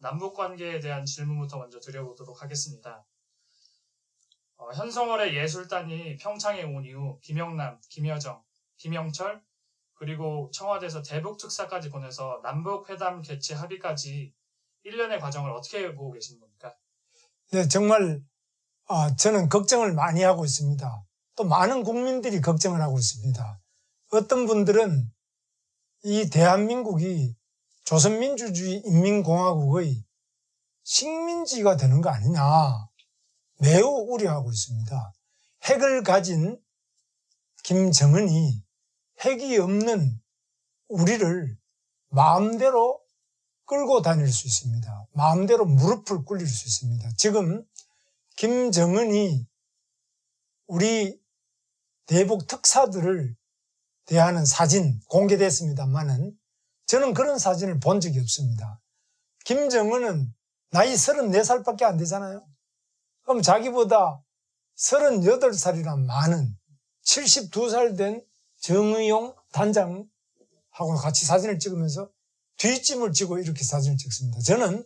남북 관계에 대한 질문부터 먼저 드려보도록 하겠습니다. 현성월의 예술단이 평창에 온 이후 김영남, 김여정, 김영철 그리고 청와대에서 대북 특사까지 보내서 남북 회담 개최 합의까지 1년의 과정을 어떻게 보고 계신 겁니까? 네, 정말 저는 걱정을 많이 하고 있습니다. 또 많은 국민들이 걱정을 하고 있습니다. 어떤 분들은 이 대한민국이 조선민주주의 인민공화국의 식민지가 되는 거 아니냐 매우 우려하고 있습니다. 핵을 가진 김정은이 핵이 없는 우리를 마음대로 끌고 다닐 수 있습니다. 마음대로 무릎을 꿇릴 수 있습니다. 지금 김정은이 우리 대북 특사들을 대하는 사진 공개됐습니다만은 저는 그런 사진을 본 적이 없습니다. 김정은은 나이 34살밖에 안 되잖아요. 그럼 자기보다 38살이나 많은 72살 된 정의용 단장하고 같이 사진을 찍으면서 뒷짐을 지고 이렇게 사진을 찍습니다. 저는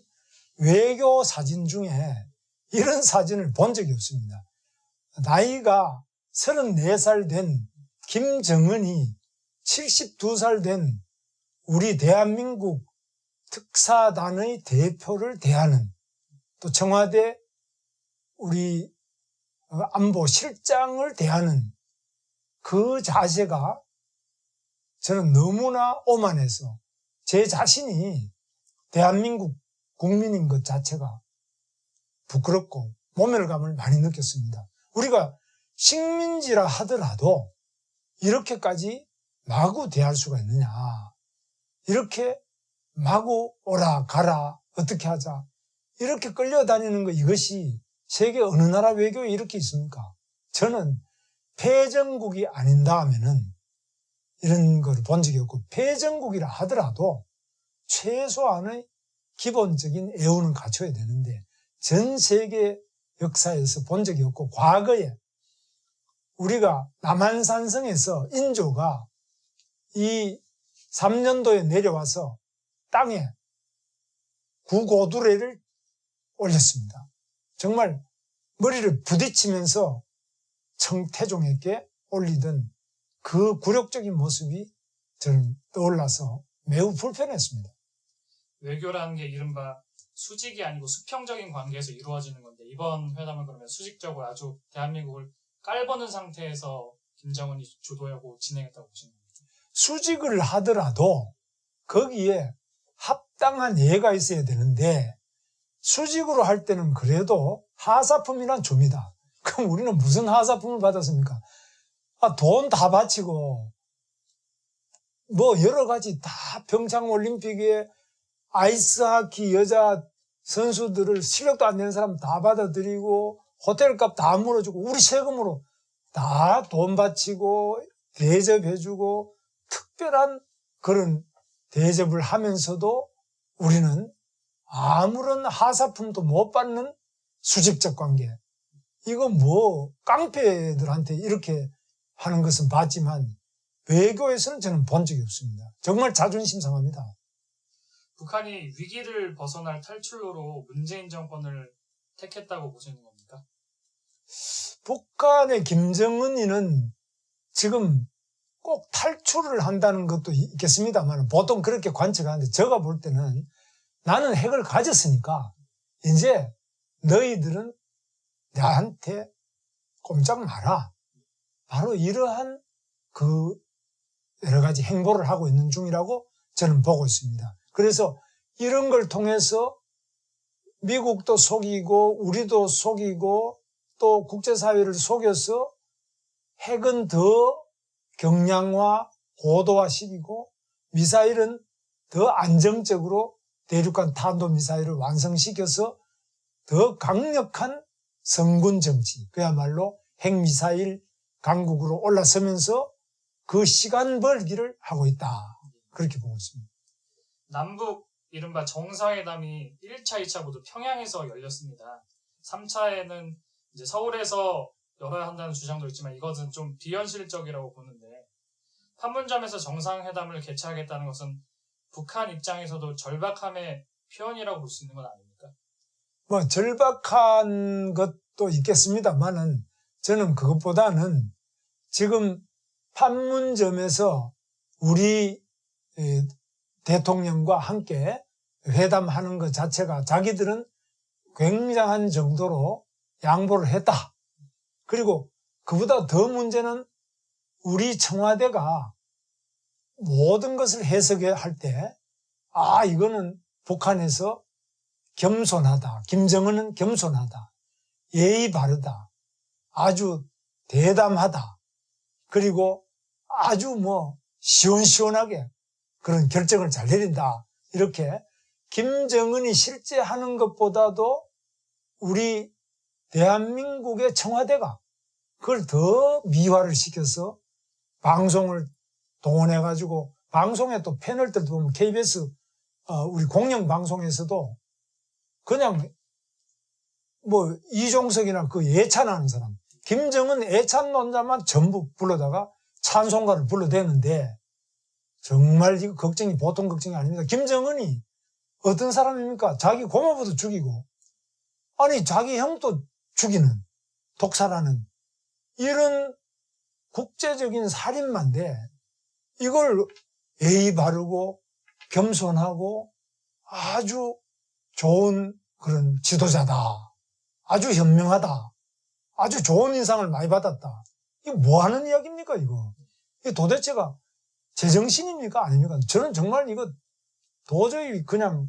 외교 사진 중에 이런 사진을 본 적이 없습니다. 나이가 34살 된 김정은이 72살 된 우리 대한민국 특사단의 대표를 대하는 또 청와대 우리 안보실장을 대하는 그 자세가 저는 너무나 오만해서 제 자신이 대한민국 국민인 것 자체가 부끄럽고 모멸감을 많이 느꼈습니다. 우리가 식민지라 하더라도 이렇게까지 마구 대할 수가 있느냐. 이렇게 마구 오라 가라 어떻게 하자. 이렇게 끌려다니는 거 이것이 세계 어느 나라 외교에 이렇게 있습니까? 저는 패전국이 아닌다 하면은 이런 걸 본 적이 없고 패전국이라 하더라도 최소한의 기본적인 애우는 갖춰야 되는데 전 세계 역사에서 본 적이 없고 과거에 우리가 남한산성에서 인조가 이 3년도에 내려와서 땅에 구고두레를 올렸습니다. 정말 머리를 부딪히면서 청태종에게 올리던 그 굴욕적인 모습이 저는 떠올라서 매우 불편했습니다. 외교라는 게 이른바 수직이 아니고 수평적인 관계에서 이루어지는 건데 이번 회담은 그러면 수직적으로 아주 대한민국을 깔보는 상태에서 김정은이 주도하고 진행했다고 보시는 겁니다. 수직을 하더라도 거기에 합당한 예가 있어야 되는데 수직으로 할 때는 그래도 하사품이란 줍니다. 그럼 우리는 무슨 하사품을 받았습니까? 돈 다 바치고 뭐 여러 가지 다 평창올림픽에 아이스하키 여자 선수들을 실력도 안 되는 사람 다 받아들이고 호텔값 다 물어주고 우리 세금으로 다 돈 바치고 대접해주고 특별한 그런 대접을 하면서도 우리는 아무런 하사품도 못 받는 수직적 관계. 이거 뭐 깡패들한테 이렇게 하는 것은 봤지만 외교에서는 저는 본 적이 없습니다. 정말 자존심 상합니다. 북한이 위기를 벗어날 탈출로로 문재인 정권을 택했다고 보시는 겁니까? 북한의 김정은이는 지금 꼭 탈출을 한다는 것도 있겠습니다만 보통 그렇게 관측하는데 제가 볼 때는 나는 핵을 가졌으니까 이제 너희들은 나한테 꼼짝 마라. 바로 이러한 그 여러 가지 행보를 하고 있는 중이라고 저는 보고 있습니다. 그래서 이런 걸 통해서 미국도 속이고 우리도 속이고 또 국제사회를 속여서 핵은 더 경량화, 고도화시키고 미사일은 더 안정적으로 대륙간 탄도미사일을 완성시켜서 더 강력한 성군 정치, 그야말로 핵미사일 강국으로 올라서면서 그 시간 벌기를 하고 있다. 그렇게 보고 있습니다. 남북 이른바 정상회담이 1차, 2차 모두 평양에서 열렸습니다. 3차에는 이제 서울에서 열어야 한다는 주장도 있지만 이것은 좀 비현실적이라고 보는데 판문점에서 정상회담을 개최하겠다는 것은 북한 입장에서도 절박함에 표현이라고 볼 수 있는 건 아닙니까? 뭐 절박한 것도 있겠습니다만은 저는 그것보다는 지금 판문점에서 우리 대통령과 함께 회담하는 것 자체가 자기들은 굉장한 정도로 양보를 했다. 그리고 그보다 더 문제는 우리 청와대가 모든 것을 해석할 때, 이거는 북한에서 겸손하다. 김정은은 겸손하다. 예의 바르다. 아주 대담하다. 그리고 아주 시원시원하게 그런 결정을 잘 내린다. 이렇게 김정은이 실제 하는 것보다도 우리 대한민국의 청와대가 그걸 더 미화를 시켜서 방송을 동원해가지고, 방송에 또 패널들도 보면 KBS 우리 공영방송에서도 그냥 이종석이나 그 예찬하는 사람, 김정은 애찬론자만 전부 불러다가 찬송가를 불러대는데, 정말 이거 걱정이 보통 걱정이 아닙니다. 김정은이 어떤 사람입니까? 자기 고모부도 죽이고, 아니 자기 형도 죽이는, 독살하는 이런 국제적인 살인마인데, 이걸 예의 바르고 겸손하고 아주 좋은 그런 지도자다. 아주 현명하다. 아주 좋은 인상을 많이 받았다. 이거 뭐 하는 이야기입니까, 이거? 이게 도대체가 제정신입니까? 아닙니까? 저는 정말 이거 도저히 그냥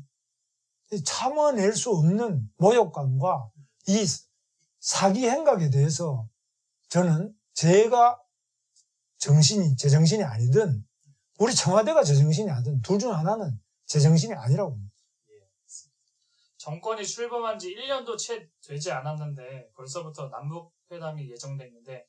참아낼 수 없는 모욕감과 이 사기 행각에 대해서 저는 제가 제정신이 아니든 우리 청와대가 제정신이 아니든 둘 중 하나는 제정신이 아니라고 봅니다. 정권이 출범한 지 1년도 채 되지 않았는데 벌써부터 남북회담이 예정돼 있는데,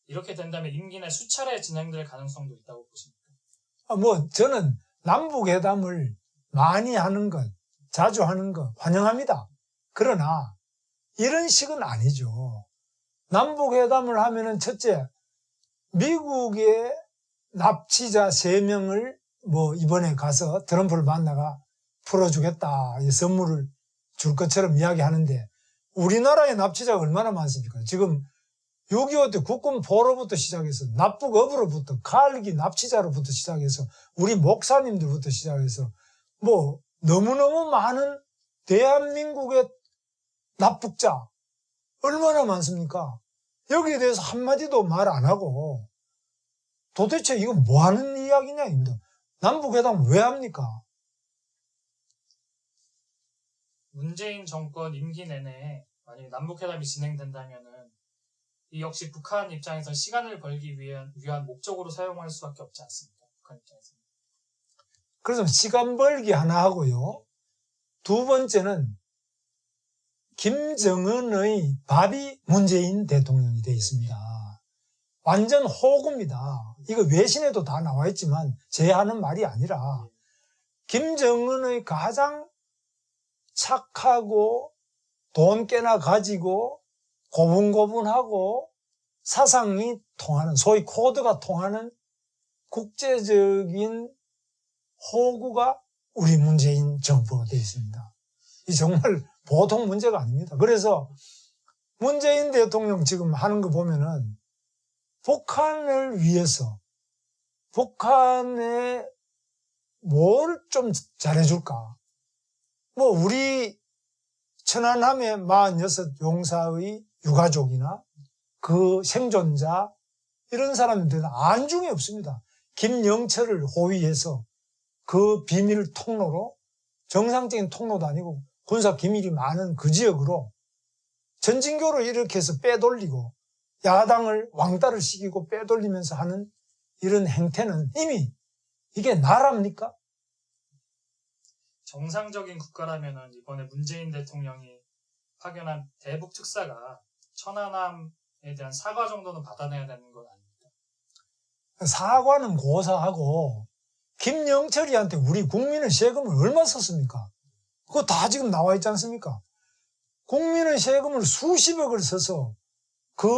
이렇게 된다면 임기 내 수차례 진행될 가능성도 있다고 보십니까? 저는 남북회담을 많이 하는 것, 자주 하는 것 환영합니다. 그러나 이런 식은 아니죠. 남북회담을 하면은 첫째, 미국의 납치자 3명을 이번에 가서 트럼프를 만나가 풀어주겠다, 이 선물을 줄 것처럼 이야기하는데, 우리나라의 납치자가 얼마나 많습니까? 지금 6.25 때 국군 포로부터 시작해서 납북업으로부터 갈기 납치자로부터 시작해서 우리 목사님들부터 시작해서 너무너무 많은 대한민국의 납북자 얼마나 많습니까? 여기에 대해서 한마디도 말 안 하고 도대체 이건 뭐 하는 이야기냐, 입니다. 남북회담 왜 합니까? 문재인 정권 임기 내내 만약에 남북회담이 진행된다면은 이 역시 북한 입장에서 시간을 벌기 위한 목적으로 사용할 수밖에 없지 않습니까? 북한 입장에서는. 그래서 시간 벌기 하나 하고요. 두 번째는 김정은의 밥이 문재인 대통령이 되어 있습니다. 완전 호구입니다. 이거 외신에도 다 나와 있지만 제 하는 말이 아니라, 김정은의 가장 착하고 돈 꽤나 가지고 고분고분하고 사상이 통하는, 소위 코드가 통하는 국제적인 호구가 우리 문재인 정부가 되어 있습니다. 이 정말 보통 문제가 아닙니다. 그래서 문재인 대통령 지금 하는 거 보면은 북한을 위해서, 북한에 뭘 좀 잘해줄까? 우리 천안함의 46 용사의 유가족이나 그 생존자, 이런 사람들은 안중에 없습니다. 김영철을 호위해서 그 비밀 통로로, 정상적인 통로도 아니고 군사 기밀이 많은 그 지역으로 전진교로 이렇게 해서 빼돌리고 야당을 왕따를 시키고 빼돌리면서 하는 이런 행태는 이미 이게 나라입니까? 정상적인 국가라면은 이번에 문재인 대통령이 파견한 대북 특사가 천안함에 대한 사과 정도는 받아내야 되는 건 아닙니까? 사과는 고사하고, 김영철이한테 우리 국민의 세금을 얼마 썼습니까? 그거 다 지금 나와 있지 않습니까? 국민의 세금을 수십억을 써서 그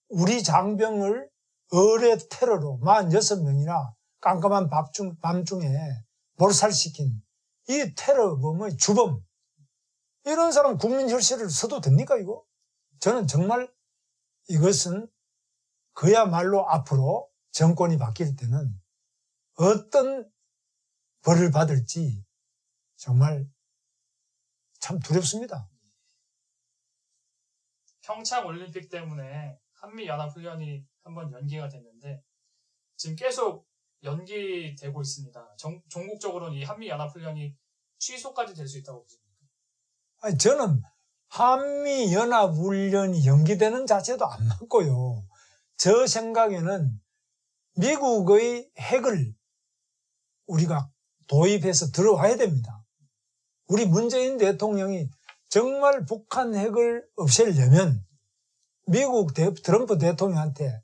우리 장병을 어뢰 테러로 46명이나 깜깜한 밤중에 몰살시킨 이 테러범의 주범, 이런 사람 국민 혈세를 써도 됩니까, 이거? 저는 정말 이것은 그야말로 앞으로 정권이 바뀔 때는 어떤 벌을 받을지 정말 참 두렵습니다. 평창 올림픽 때문에 한미연합훈련이 한번 연기가 됐는데 지금 계속 연기되고 있습니다. 전국적으로는 이 한미연합훈련이 취소까지 될 수 있다고 보십니까? 아니, 저는 한미연합훈련이 연기되는 자체도 안 맞고요. 저 생각에는 미국의 핵을 우리가 도입해서 들어와야 됩니다. 우리 문재인 대통령이 정말 북한 핵을 없애려면 미국 트럼프 대통령한테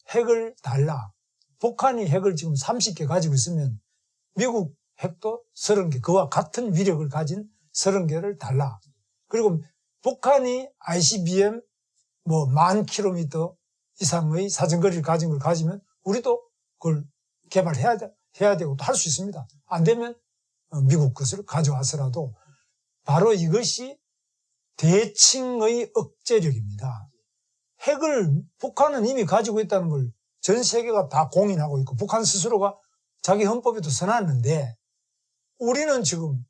핵을 달라. 북한이 핵을 지금 30개 가지고 있으면 미국 핵도 30개, 그와 같은 위력을 가진 30개를 달라. 그리고 북한이 ICBM 뭐 10,000km 이상의 사정거리를 가진 걸 가지면 우리도 그걸 개발해야 되고 또 할 수 있습니다. 안 되면 미국 것을 가져와서라도 바로 이것이 대칭의 억제력입니다. 핵을 북한은 이미 가지고 있다는 걸 전 세계가 다 공인하고 있고 북한 스스로가 자기 헌법에도 써놨는데 우리는 지금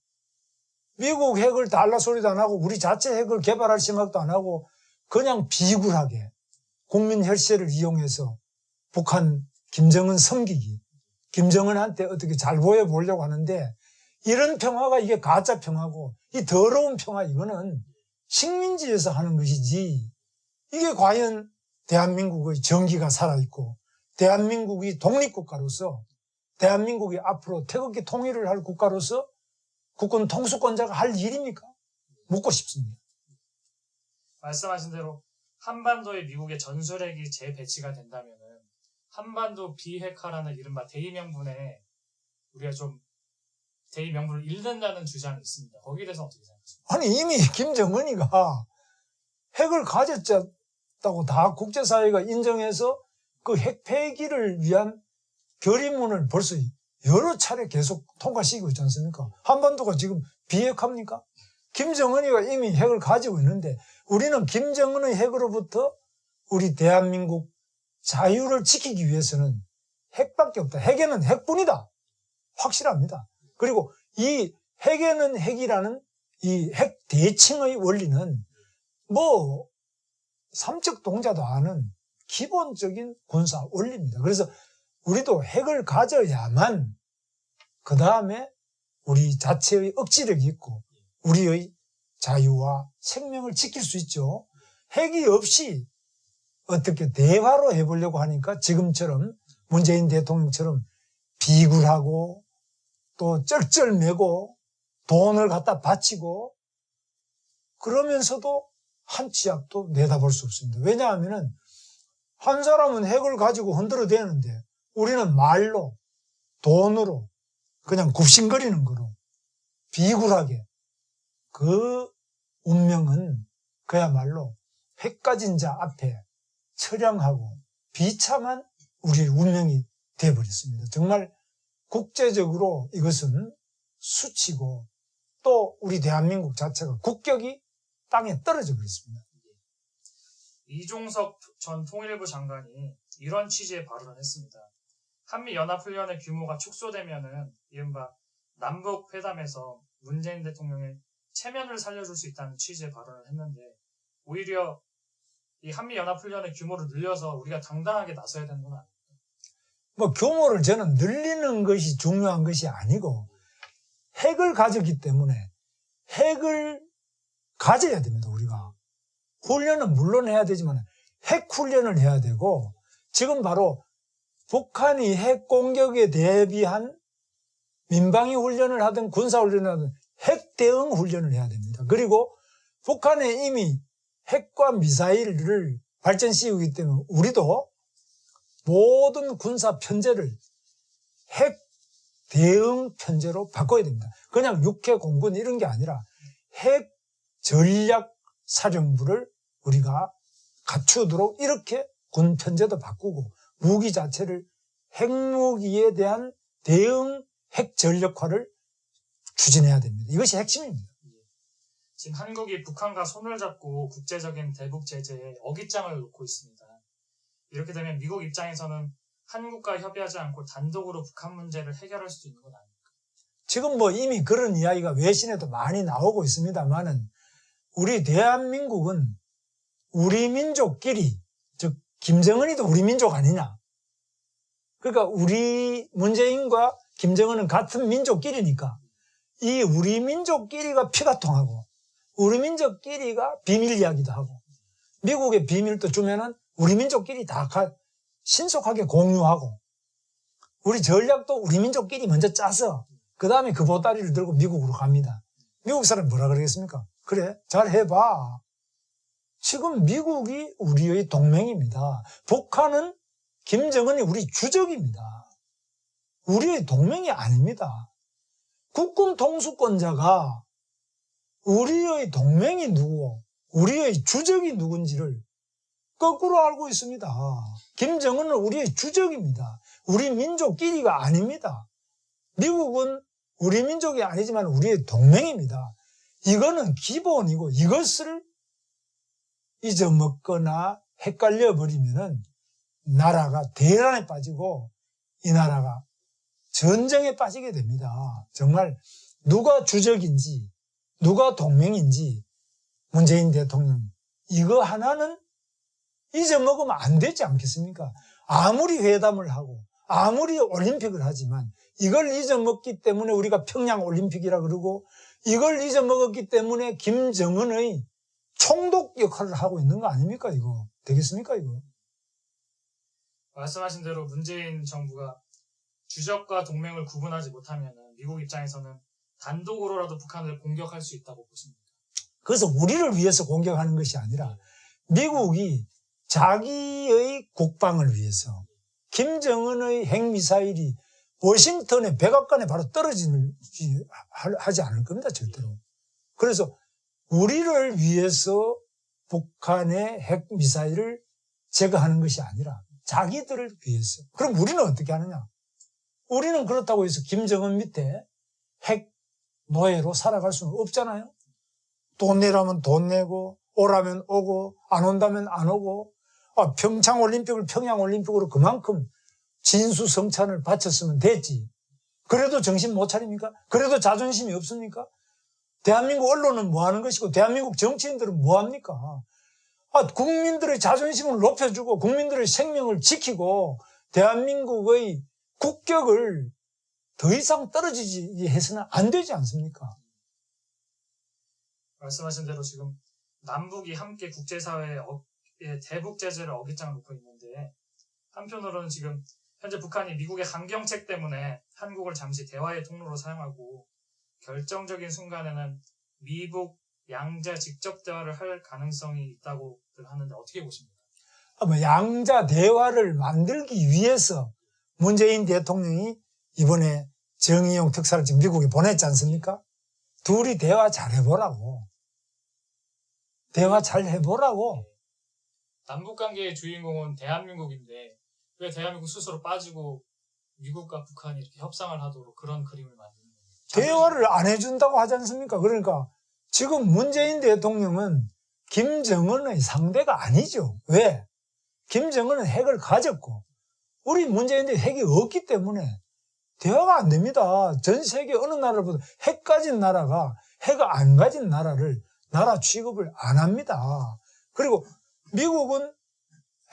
미국 핵을 달라 소리도 안 하고 우리 자체 핵을 개발할 생각도 안 하고 그냥 비굴하게 국민 혈세를 이용해서 북한 김정은 섬기기, 김정은한테 어떻게 잘 보여보려고 하는데 이런 평화가 이게 가짜 평화고 이 더러운 평화 이거는 식민지에서 하는 것이지 이게 과연 대한민국의 정기가 살아있고 대한민국이 독립국가로서 대한민국이 앞으로 태극기 통일을 할 국가로서 국군 통수권자가 할 일입니까? 묻고 싶습니다. 말씀하신 대로 한반도에 미국의 전술핵이 재배치가 된다면은 한반도 비핵화라는 이른바 대의명분에 우리가 좀 대의명분을 잃는다는 주장이 있습니다. 거기에 대해서 어떻게 생각하십니까? 아니 이미 김정은이가 핵을 가졌다고 다 국제사회가 인정해서 그 핵 폐기를 위한 결의문을 벌써 여러 차례 계속 통과시키고 있지 않습니까? 한반도가 지금 비핵합니까? 김정은이가 이미 핵을 가지고 있는데 우리는 김정은의 핵으로부터 우리 대한민국 자유를 지키기 위해서는 핵밖에 없다. 핵에는 핵뿐이다. 확실합니다. 그리고 이 핵에는 핵이라는 이 핵 대칭의 원리는 뭐 삼척 동자도 아는 기본적인 군사 원리입니다. 그래서 우리도 핵을 가져야만 그 다음에 우리 자체의 억지력이 있고 우리의 자유와 생명을 지킬 수 있죠. 핵이 없이 어떻게 대화로 해보려고 하니까 지금처럼 문재인 대통령처럼 비굴하고 또 쩔쩔매고 돈을 갖다 바치고 그러면서도 한 치 앞도 내다볼 수 없습니다. 왜냐하면은 한 사람은 핵을 가지고 흔들어대는데 우리는 말로 돈으로 그냥 굽신거리는 거로 비굴하게 그 운명은 그야말로 핵 가진 자 앞에 처량하고 비참한 우리의 운명이 되어버렸습니다. 정말 국제적으로 이것은 수치고 또 우리 대한민국 자체가 국격이 땅에 떨어져 버렸습니다. 이종석 전 통일부 장관이 이런 취지의 발언을 했습니다. 한미연합훈련의 규모가 축소되면은 이른바 남북회담에서 문재인 대통령의 체면을 살려줄 수 있다는 취지의 발언을 했는데 오히려 이 한미연합훈련의 규모를 늘려서 우리가 당당하게 나서야 되는 건 아닙니까? 뭐 규모를 저는 늘리는 것이 중요한 것이 아니고 핵을 가졌기 때문에 핵을 가져야 됩니다. 우리가 훈련은 물론 해야 되지만 핵 훈련을 해야 되고 지금 바로 북한이 핵 공격에 대비한 민방위 훈련을 하든 군사 훈련을 하든 핵 대응 훈련을 해야 됩니다. 그리고 북한에 이미 핵과 미사일을 발전시키기 때문에 우리도 모든 군사 편제를 핵 대응 편제로 바꿔야 됩니다. 그냥 육해 공군 이런 게 아니라 핵 전략 사령부를 우리가 갖추도록 이렇게 군 편제도 바꾸고 무기 자체를 핵무기에 대한 대응 핵 전력화를 추진해야 됩니다. 이것이 핵심입니다. 지금 한국이 북한과 손을 잡고 국제적인 대북 제재에 어깃장을 놓고 있습니다. 이렇게 되면 미국 입장에서는 한국과 협의하지 않고 단독으로 북한 문제를 해결할 수도 있는 건 아닙니까? 지금 뭐 이미 그런 이야기가 외신에도 많이 나오고 있습니다만은 우리 대한민국은 우리 민족끼리, 즉 김정은이도 우리 민족 아니냐. 그러니까 우리 문재인과 김정은은 같은 민족끼리니까 이 우리 민족끼리가 피가 통하고 우리 민족끼리가 비밀 이야기도 하고 미국의 비밀도 주면은 우리 민족끼리 다 신속하게 공유하고 우리 전략도 우리 민족끼리 먼저 짜서 그 다음에 그 보따리를 들고 미국으로 갑니다. 미국 사람 뭐라 그러겠습니까? 그래, 잘 해봐. 지금 미국이 우리의 동맹입니다. 북한은 김정은이 우리 주적입니다. 우리의 동맹이 아닙니다. 국군 통수권자가 우리의 동맹이 누구고 우리의 주적이 누군지를 거꾸로 알고 있습니다. 김정은은 우리의 주적입니다. 우리 민족끼리가 아닙니다. 미국은 우리 민족이 아니지만 우리의 동맹입니다. 이거는 기본이고 이것을 잊어먹거나 헷갈려 버리면은 나라가 대란에 빠지고 이 나라가 전쟁에 빠지게 됩니다. 정말 누가 주적인지 누가 동맹인지 문재인 대통령 이거 하나는 잊어먹으면 안 되지 않겠습니까? 아무리 회담을 하고 아무리 올림픽을 하지만 이걸 잊어먹기 때문에 우리가 평양 올림픽이라 그러고 이걸 잊어먹었기 때문에 김정은의 총독 역할을 하고 있는 거 아닙니까? 이거 되겠습니까? 이거 말씀하신 대로 문재인 정부가 주적과 동맹을 구분하지 못하면 미국 입장에서는 단독으로라도 북한을 공격할 수 있다고 보십니까? 그래서 우리를 위해서 공격하는 것이 아니라 미국이 자기의 국방을 위해서 김정은의 핵미사일이 워싱턴의 백악관에 바로 떨어지지 하지 않을 겁니다. 절대로. 그래서 우리를 위해서 북한의 핵미사일을 제거하는 것이 아니라 자기들을 위해서. 그럼 우리는 어떻게 하느냐? 우리는 그렇다고 해서 김정은 밑에 핵 노예로 살아갈 수는 없잖아요. 돈 내라면 돈 내고 오라면 오고 안 온다면 안 오고 평창올림픽을 평양올림픽으로 그만큼 진수성찬을 바쳤으면 됐지. 그래도 정신 못 차립니까? 그래도 자존심이 없습니까? 대한민국 언론은 뭐 하는 것이고 대한민국 정치인들은 뭐 합니까? 국민들의 자존심을 높여주고 국민들의 생명을 지키고 대한민국의 국격을 더 이상 떨어지지 해서는 안 되지 않습니까? 말씀하신 대로 지금 남북이 함께 국제사회의 대북 제재를 어깃장을 놓고 있는데 한편으로는 지금 현재 북한이 미국의 강경책 때문에 한국을 잠시 대화의 통로로 사용하고 결정적인 순간에는 미북 양자 직접 대화를 할 가능성이 있다고들 하는데 어떻게 보십니까? 양자 대화를 만들기 위해서 문재인 대통령이 이번에 정의용 특사를 지금 미국에 보냈지 않습니까? 둘이 대화 잘 해보라고. 대화 잘 해보라고. 남북관계의 주인공은 대한민국인데 왜 대한민국 스스로 빠지고 미국과 북한이 이렇게 협상을 하도록 그런 그림을 만드는 겁니다. 대화를 안 해준다고 하지 않습니까? 그러니까 지금 문재인 대통령은 김정은의 상대가 아니죠. 왜? 김정은은 핵을 가졌고 우리 문재인 대통령이 핵이 없기 때문에 대화가 안 됩니다. 전 세계 어느 나라보다 핵 가진 나라가 핵을 안 가진 나라를 나라 취급을 안 합니다. 그리고 미국은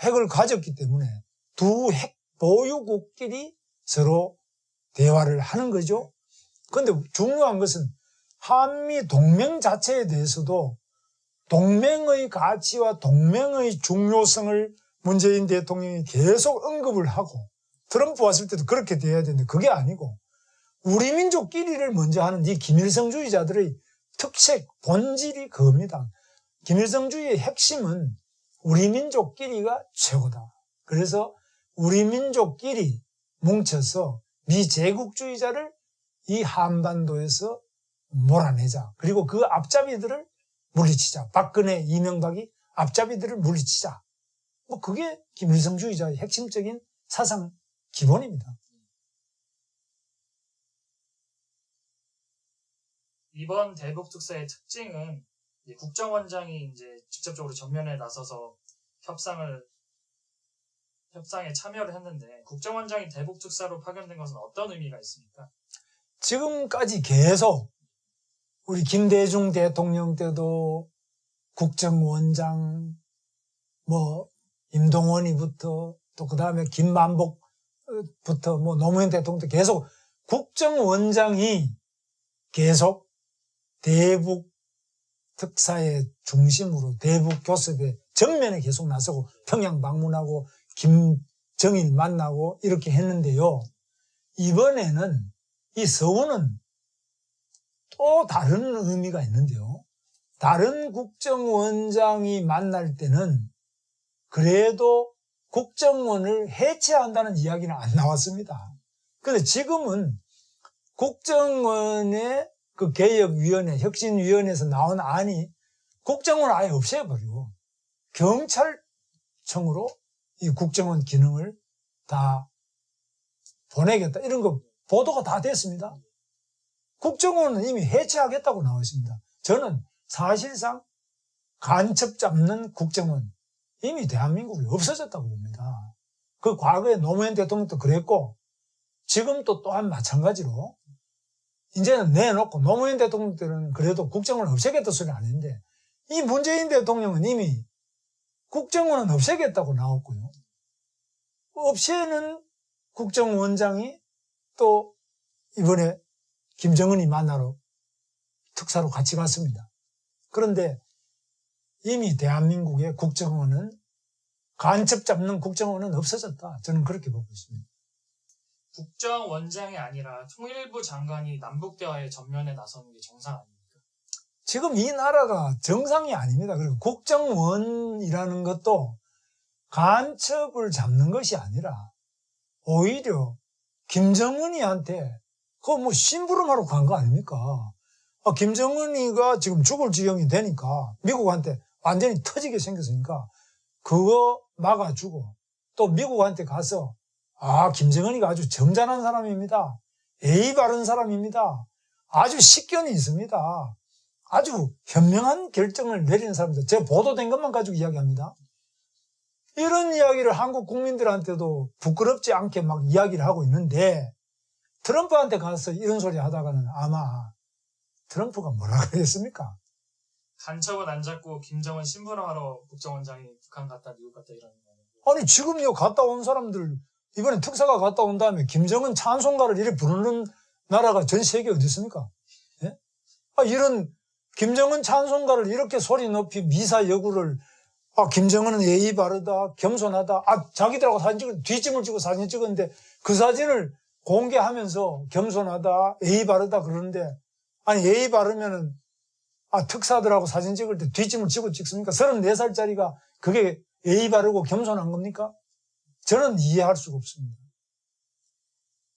핵을 가졌기 때문에 두 핵 보유국끼리 서로 대화를 하는 거죠. 그런데 중요한 것은 한미 동맹 자체에 대해서도 동맹의 가치와 동맹의 중요성을 문재인 대통령이 계속 언급을 하고 트럼프 왔을 때도 그렇게 돼야 되는데 그게 아니고 우리 민족끼리를 먼저 하는 이 김일성주의자들의 특색, 본질이 그겁니다. 김일성주의의 핵심은 우리 민족끼리가 최고다. 그래서 우리 민족끼리 뭉쳐서 미제국주의자를 이 한반도에서 몰아내자. 그리고 그 앞잡이들을 물리치자. 박근혜, 이명박이 앞잡이들을 물리치자. 뭐 그게 김일성주의자의 핵심적인 사상 기본입니다. 이번 대북 특사의 특징은 이제 국정원장이 이제 직접적으로 전면에 나서서 협상에 참여를 했는데 국정원장이 대북 특사로 파견된 것은 어떤 의미가 있습니까? 지금까지 계속 우리 김대중 대통령 때도 국정원장 뭐 임동원이부터 또 그다음에 김만복부터 뭐 노무현 대통령도 계속 국정원장이 계속 대북 특사의 중심으로 대북 교섭에 전면에 계속 나서고 평양 방문하고 김정일 만나고 이렇게 했는데요. 이번에는 이 서훈은 또 다른 의미가 있는데요. 다른 국정원장이 만날 때는 그래도 국정원을 해체한다는 이야기는 안 나왔습니다. 그런데 지금은 국정원의 그 개혁위원회, 혁신위원회에서 나온 안이 국정원을 아예 없애버리고 경찰청으로 이 국정원 기능을 다 보내겠다. 이런 거 보도가 다 됐습니다. 국정원은 이미 해체하겠다고 나와 있습니다. 저는 사실상 간첩 잡는 국정원 이미 대한민국이 없어졌다고 봅니다. 그 과거에 노무현 대통령도 그랬고 지금도 또한 마찬가지로 이제는 내놓고 노무현 대통령 때는 그래도 국정원을 없애겠다 소리 안 했는데 이 문재인 대통령은 이미 국정원은 없애겠다고 나왔고요. 없애는 국정원장이 또 이번에 김정은이 만나러 특사로 같이 갔습니다. 그런데 이미 대한민국의 국정원은 간첩 잡는 국정원은 없어졌다. 저는 그렇게 보고 있습니다. 국정원장이 아니라 통일부 장관이 남북대화에 전면에 나서는 게 정상 아닙니까? 지금 이 나라가 정상이 아닙니다. 그리고 국정원이라는 것도 간첩을 잡는 것이 아니라 오히려 김정은이한테 그거 뭐 심부름하러 간 거 아닙니까? 김정은이가 지금 죽을 지경이 되니까 미국한테 완전히 터지게 생겼으니까 그거 막아주고 또 미국한테 가서 김정은이가 아주 점잖은 사람입니다. 예의 바른 사람입니다. 아주 식견이 있습니다. 아주 현명한 결정을 내리는 사람입니다. 제가 보도된 것만 가지고 이야기합니다. 이런 이야기를 한국 국민들한테도 부끄럽지 않게 막 이야기를 하고 있는데 트럼프한테 가서 이런 소리 하다가는 아마 트럼프가 뭐라 그랬습니까? 간첩은 안 잡고 김정은 심부름하러 국정원장이 북한 갔다 미국 갔다 이러는 거예요. 아니 지금요 갔다 온 사람들 이번에 특사가 갔다 온 다음에 김정은 찬송가를 이렇게 부르는 나라가 전 세계에 어디 있습니까? 예? 이런 김정은 찬송가를 이렇게 소리 높이 미사 여구를 김정은은 예의 바르다 겸손하다 자기들하고 사진 찍을 뒷짐을 지고 사진 찍었는데 그 사진을 공개하면서 겸손하다 예의 바르다 그러는데 예의 바르면은 특사들하고 사진 찍을 때 뒷짐을 지고 찍습니까? 34살짜리가 그게 예의 바르고 겸손한 겁니까? 저는 이해할 수가 없습니다.